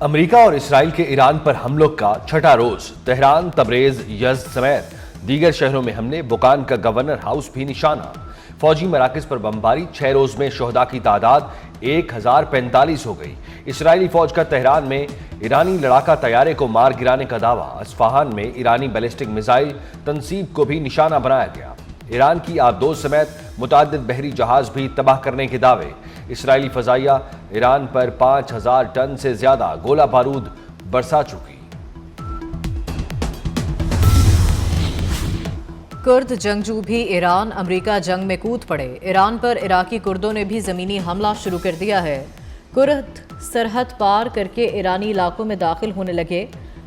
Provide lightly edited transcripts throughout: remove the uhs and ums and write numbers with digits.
امریکہ اور اسرائیل کے ایران پر حملوں کا چھٹا روز، تہران، تبریز، یزد سمیت دیگر شہروں میں حملے، بکان کا گورنر ہاؤس بھی نشانہ۔ فوجی مراکز پر بمباری، 6 روز میں شہداء کی تعداد 1045 ہو گئی۔ اسرائیلی فوج کا تہران میں ایرانی لڑاکا طیارے کو مار گرانے کا دعویٰ، اصفہان میں ایرانی بیلسٹک میزائل تنصیب کو بھی نشانہ بنایا گیا۔ ایران کی آبدوز سمیت متعدد بحری جہاز بھی تباہ کرنے کے دعوے۔ اسرائیلی فضائیہ ایران پر 5000 ٹن سے زیادہ گولہ بارود برسا چکی۔ کرد جنگجو بھی ایران امریکہ جنگ میں کود پڑے۔ ایران پر عراقی کردوں نے بھی زمینی حملہ شروع کر دیا ہے۔ کرد سرحد پار کر کے ایرانی علاقوں میں داخل ہونے لگے۔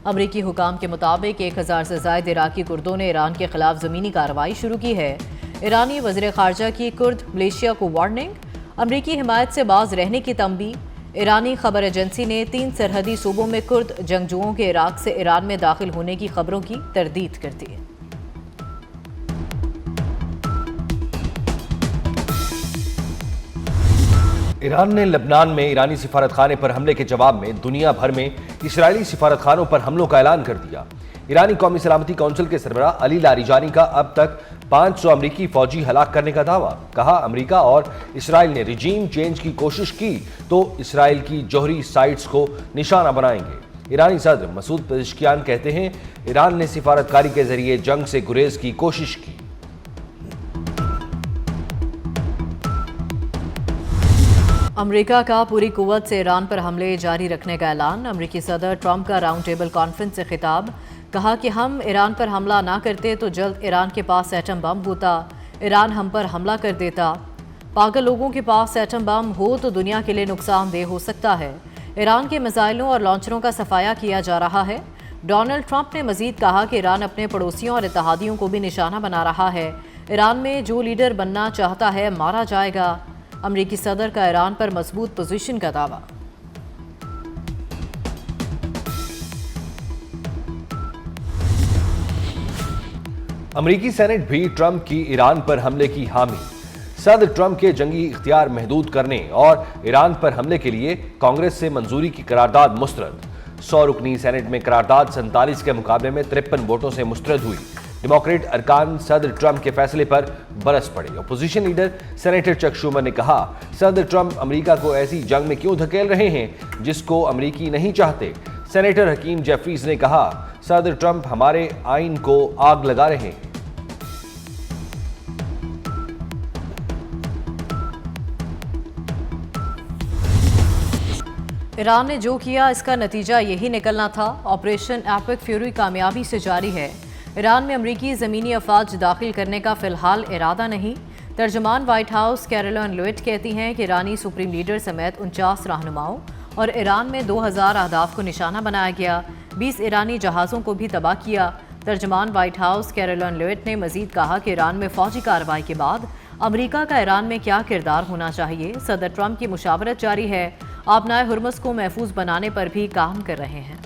امریکی حکام کے مطابق 1000 سے زائد عراقی کردوں نے ایران کے خلاف زمینی کارروائی شروع کی ہے۔ ایرانی وزیر خارجہ کی کرد ملیشیا کو وارننگ، امریکی حمایت سے باز رہنے کی تنبیہ۔ ایرانی خبر ایجنسی نے 3 سرحدی صوبوں میں کرد جنگجوؤں کے عراق سے ایران میں داخل ہونے کی خبروں کی تردید کر دی۔ ایران نے لبنان میں ایرانی سفارت خانے پر حملے کے جواب میں دنیا بھر میں اسرائیلی سفارت خانوں پر حملوں کا اعلان کر دیا۔ ایرانی قومی سلامتی کونسل کے سربراہ علی لاریجانی کا اب تک 500 امریکی فوجی ہلاک کرنے کا دعویٰ۔ کہا امریکہ اور اسرائیل نے رجیم چینج کی کوشش کی تو اسرائیل کی جوہری سائٹس کو نشانہ بنائیں گے۔ ایرانی صدر مسعود پزشکیان کہتے ہیں ایران نے سفارتکاری کے ذریعے جنگ سے گریز کی کوشش کی۔ امریکہ کا پوری قوت سے ایران پر حملے جاری رکھنے کا اعلان۔ امریکی صدر ٹرمپ کا راؤنڈ ٹیبل کانفرنس سے خطاب، کہا کہ ہم ایران پر حملہ نہ کرتے تو جلد ایران کے پاس ایٹم بم ہوتا، ایران ہم پر حملہ کر دیتا۔ پاگل لوگوں کے پاس ایٹم بم ہو تو دنیا کے لیے نقصان دہ ہو سکتا ہے۔ ایران کے میزائلوں اور لانچروں کا صفایا کیا جا رہا ہے۔ ڈونلڈ ٹرمپ نے مزید کہا کہ ایران اپنے پڑوسیوں اور اتحادیوں کو بھی نشانہ بنا رہا ہے۔ ایران میں جو لیڈر بننا چاہتا ہے مارا جائے گا۔ امریکی صدر کا ایران پر مضبوط پوزیشن کا دعویٰ۔ امریکی سینٹ بھی ٹرمپ کی ایران پر حملے کی حامی۔ صدر ٹرمپ کے جنگی اختیار محدود کرنے اور ایران پر حملے کے لیے کانگریس سے منظوری کی قرارداد مسترد۔ 100 رکنی سینٹ میں قرارداد 47 کے مقابلے میں 53 ووٹوں سے مسترد ہوئی۔ ڈیموکریٹ ارکان صدر ٹرمپ کے فیصلے پر برس پڑے۔ اپوزیشن لیڈر سینیٹر چک شومر نے کہا صدر ٹرمپ امریکہ کو ایسی جنگ میں کیوں دھکیل رہے ہیں جس کو امریکی نہیں چاہتے۔ سینیٹر حکیم جیفریز نے کہا صدر ٹرمپ ہمارے آئین کو آگ لگا رہے ہیں۔ ایران نے جو کیا اس کا نتیجہ یہی نکلنا تھا۔ آپریشن ایپک فیوری کامیابی سے جاری ہے۔ ایران میں امریکی زمینی افواج داخل کرنے کا فی الحال ارادہ نہیں۔ ترجمان وائٹ ہاؤس کیرولین لیوٹ کہتی ہیں کہ ایرانی سپریم لیڈر سمیت 49 رہنماؤں اور ایران میں 2000 اہداف کو نشانہ بنایا گیا، 20 ایرانی جہازوں کو بھی تباہ کیا۔ ترجمان وائٹ ہاؤس کیرولین لیوٹ نے مزید کہا کہ ایران میں فوجی کارروائی کے بعد امریکہ کا ایران میں کیا کردار ہونا چاہیے۔ صدر ٹرمپ کی مشاورت جاری ہے، آبنائے ہرمز کو محفوظ بنانے پر بھی کام کر رہے ہیں۔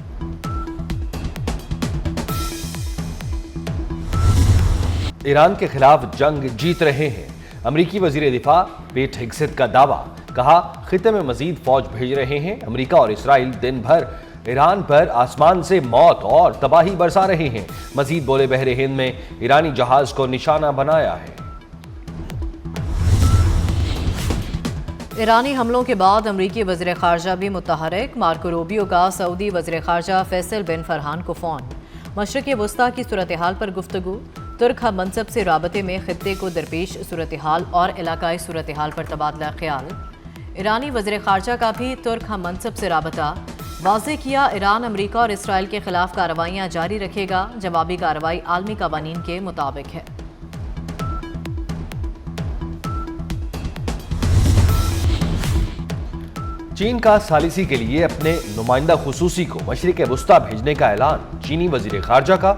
ایران کے خلاف جنگ جیت رہے ہیں، امریکی وزیر دفاع پیٹ ہگسٹ کا دعویٰ۔ کہا خطے میں مزید فوج بھیج رہے ہیں۔ امریکہ اور اسرائیل دن بھر ایران پر آسمان سے موت اور تباہی برسا رہے ہیں۔ مزید بولے بحر ہند میں ایرانی جہاز کو نشانہ بنایا ہے۔ ایرانی حملوں کے بعد امریکی وزیر خارجہ بھی متحرک۔ مارکو روبیو کا سعودی وزیر خارجہ فیصل بن فرحان کو فون۔ مشرق وسطیٰ کی صورتحال پر گفتگو۔ ترک ہم منصب سے رابطے میں خطے کو درپیش صورتحال اور علاقائی صورتحال پر تبادلہ خیال۔ ایرانی وزیر خارجہ کا بھی ترک ہم منصب سے رابطہ۔ واضح کیا ایران امریکہ اور اسرائیل کے خلاف کارروائیاں جاری رکھے گا، جوابی کارروائی عالمی قوانین کے مطابق ہے۔ چین کا ثالثی کے لیے اپنے نمائندہ خصوصی کو مشرق وسطیٰ بھیجنے کا اعلان۔ چینی وزیر خارجہ کا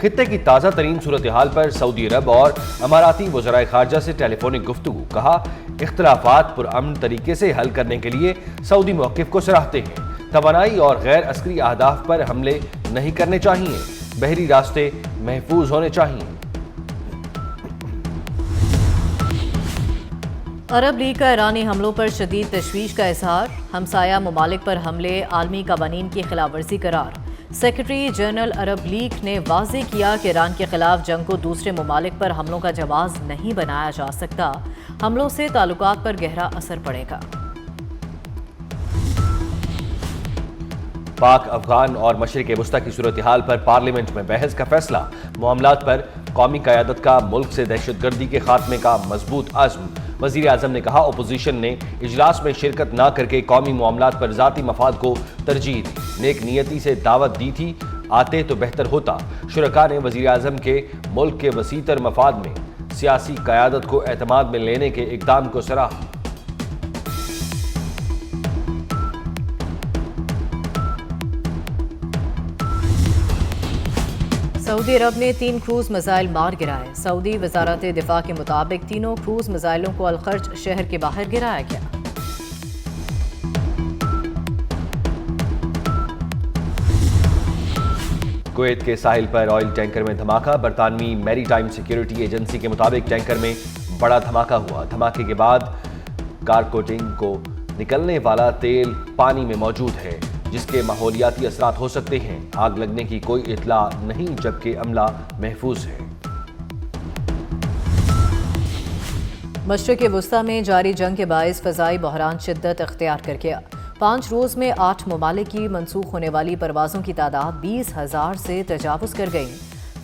خطے کی تازہ ترین صورتحال پر سعودی عرب اور اماراتی وزرائے خارجہ سے ٹیلی فونک گفتگو۔ کہا اختلافات پرامن طریقے سے حل کرنے کے لیے سعودی موقف کو سراہتے ہیں۔ توانائی اور غیر عسکری اہداف پر حملے نہیں کرنے چاہیے، بحری راستے محفوظ ہونے چاہیے۔ عرب لیگ کا ایرانی حملوں پر شدید تشویش کا اظہار، ہمسایہ ممالک پر حملے عالمی قوانین کی خلاف ورزی قرار۔ سیکرٹری جنرل عرب لیگ نے واضح کیا کہ ایران کے خلاف جنگ کو دوسرے ممالک پر حملوں کا جواز نہیں بنایا جا سکتا، حملوں سے تعلقات پر گہرا اثر پڑے گا۔ پاک افغان اور مشرق وسطی کی صورتحال پر پارلیمنٹ میں بحث کا فیصلہ، معاملات پر قومی قیادت کا ملک سے دہشت گردی کے خاتمے کا مضبوط عزم۔ وزیر اعظم نے کہا اپوزیشن نے اجلاس میں شرکت نہ کر کے قومی معاملات پر ذاتی مفاد کو ترجیح دی، نیک نیتی سے دعوت دی تھی، آتے تو بہتر ہوتا۔ شرکاء نے وزیر اعظم کے ملک کے وسیع تر مفاد میں سیاسی قیادت کو اعتماد میں لینے کے اقدام کو سراہا۔ سعودی عرب نے 3 کروز میزائل مار گرائے۔ سعودی وزارت دفاع کے مطابق تینوں کروز میزائلوں کو الخرج شہر کے باہر گرایا گیا۔ کویت کے ساحل پر آئل ٹینکر میں دھماکہ، برطانوی میری ٹائم سیکیورٹی ایجنسی کے مطابق ٹینکر میں بڑا دھماکہ ہوا۔ دھماکے کے بعد کارکوٹنگ کو نکلنے والا تیل پانی میں موجود ہے، جس کے ماحولیاتی اثرات ہو سکتے ہیں۔ آگ لگنے کی کوئی اطلاع نہیں، جبکہ عملہ محفوظ ہے۔ مشرق وسطی میں جاری جنگ کے باعث فضائی بحران شدت اختیار کر گیا۔ 5 روز میں 8 ممالک کی منسوخ ہونے والی پروازوں کی تعداد 20,000 سے تجاوز کر گئی۔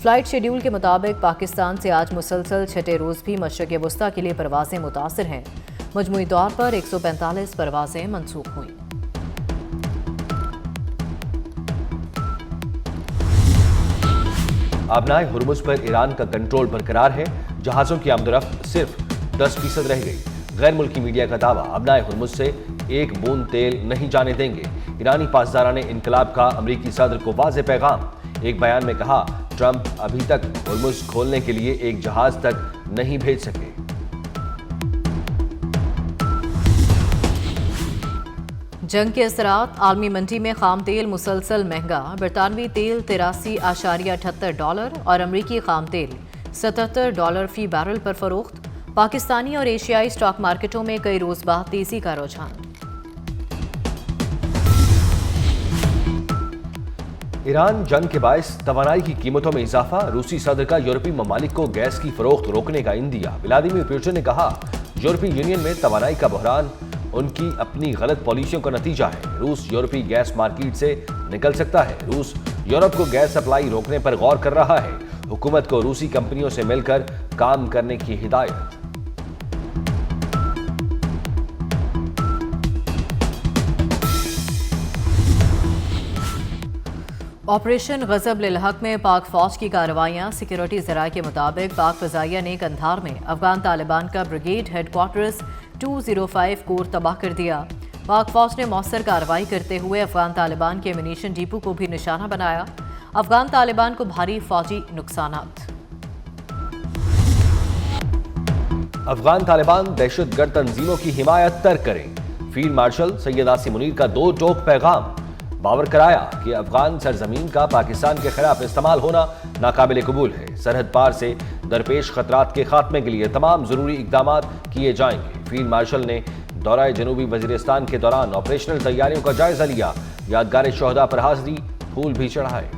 فلائٹ شیڈیول کے مطابق پاکستان سے آج مسلسل 6 روز بھی مشرق وسطی کے لیے پروازیں متاثر ہیں۔ مجموعی طور پر 145 پروازیں منسوخ ہوئیں۔ آبنائے ہرمز پر ایران کا کنٹرول برقرار ہے، جہازوں کی آمد و رفت صرف 10% رہ گئی۔ غیر ملکی میڈیا کا دعویٰ، آبنائے ہرمز سے ایک بوند تیل نہیں جانے دیں گے۔ ایرانی پاسداران انقلاب کا امریکی صدر کو واضح پیغام، ایک بیان میں کہا ٹرمپ ابھی تک ہرمز کھولنے کے لیے ایک جہاز تک نہیں بھیج سکے۔ جنگ کے اثرات، عالمی منڈی میں خام تیل مسلسل مہنگا، برطانوی تیل $83.78 اور امریکی خام تیل $77 فی بیرل پر فروخت۔ پاکستانی اور ایشیائی اسٹاک مارکیٹوں میں کئی روز بعد تیزی کا رجحان۔ ایران جنگ کے باعث توانائی کی قیمتوں میں اضافہ، روسی صدر کا یورپی ممالک کو گیس کی فروخت روکنے کا عندیہ۔ ولادیمیر پوٹن نے کہا یورپی یونین میں توانائی کا بحران ان کی اپنی غلط پالیسیوں کا نتیجہ ہے۔ روس یورپی گیس مارکیٹ سے نکل سکتا ہے۔ روس یورپ کو گیس سپلائی روکنے پر غور کر رہا ہے۔ حکومت کو روسی کمپنیوں سے مل کر کام کرنے کی ہدایت۔ آپریشن غضب للحق میں پاک فوج کی کارروائیاں، سیکیورٹی ذرائع کے مطابق پاک فضائیہ نے قندھار میں افغان طالبان کا بریگیڈ ہیڈ کوارٹرز 205 کور تباہ کر دیا۔ پاک فوج نے مؤثر کارروائی کرتے ہوئے افغان طالبان کے ایمونیشن ڈیپو کو بھی نشانہ بنایا۔ افغان طالبان کو بھاری فوجی نقصانات۔ افغان طالبان دہشت گرد تنظیموں کی حمایت ترک کریں، فیلڈ مارشل سید عاصم منیر کا 2 ٹوک پیغام۔ باور کرایا کہ افغان سرزمین کا پاکستان کے خلاف استعمال ہونا ناقابل قبول ہے۔ سرحد پار سے درپیش خطرات کے خاتمے کے لیے تمام ضروری اقدامات کیے جائیں گے۔ فیلڈ مارشل نے دورہ جنوبی وزیرستان کے دوران آپریشنل تیاریوں کا جائزہ لیا، یادگار شہداء پر حاضری، پھول بھی چڑھائے۔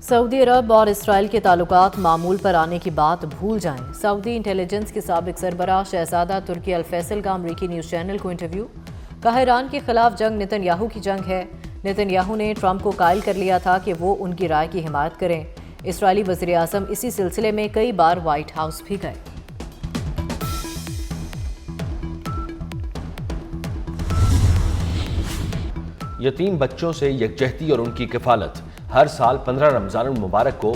سعودی عرب اور اسرائیل کے تعلقات معمول پر آنے کی بات بھول جائیں۔ سعودی انٹیلیجنس کے سابق سربراہ شہزادہ ترکی الفیصل کا امریکی نیوز چینل کو انٹرویو، کہا ایران کے خلاف جنگ نتن یاہو کی جنگ ہے۔ نتن یاہو نے ٹرمپ کو قائل کر لیا تھا کہ وہ ان کی رائے کی حمایت کریں۔ اسرائیلی وزیر اعظم اسی سلسلے میں کئی بار وائٹ ہاؤس بھی گئے۔ یتیم بچوں سے یکجہتی اور ان کی کفالت، ہر سال 15 رمضان المبارک کو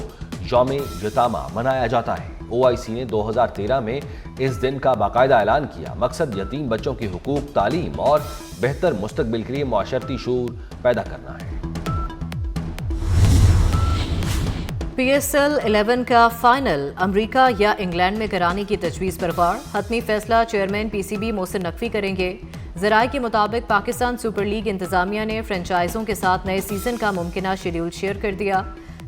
یوم یتامہ منایا جاتا ہے۔ OIC نے 2013 میں اس دن کا باقاعدہ اعلان کیا۔ مقصد یتیم بچوں کے حقوق، تعلیم اور بہتر مستقبل کے لیے معاشرتی شعور پیدا کرنا ہے۔ PSL 11 کا فائنل امریکہ یا انگلینڈ میں کرانے کی تجویز پر غور، حتمی فیصلہ چیئرمین PCB محسن نقوی کریں گے۔ ذرائع کے مطابق پاکستان سپر لیگ انتظامیہ نے فرنچائزوں کے ساتھ نئے سیزن کا ممکنہ شیڈول شیئر کر دیا۔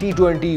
T20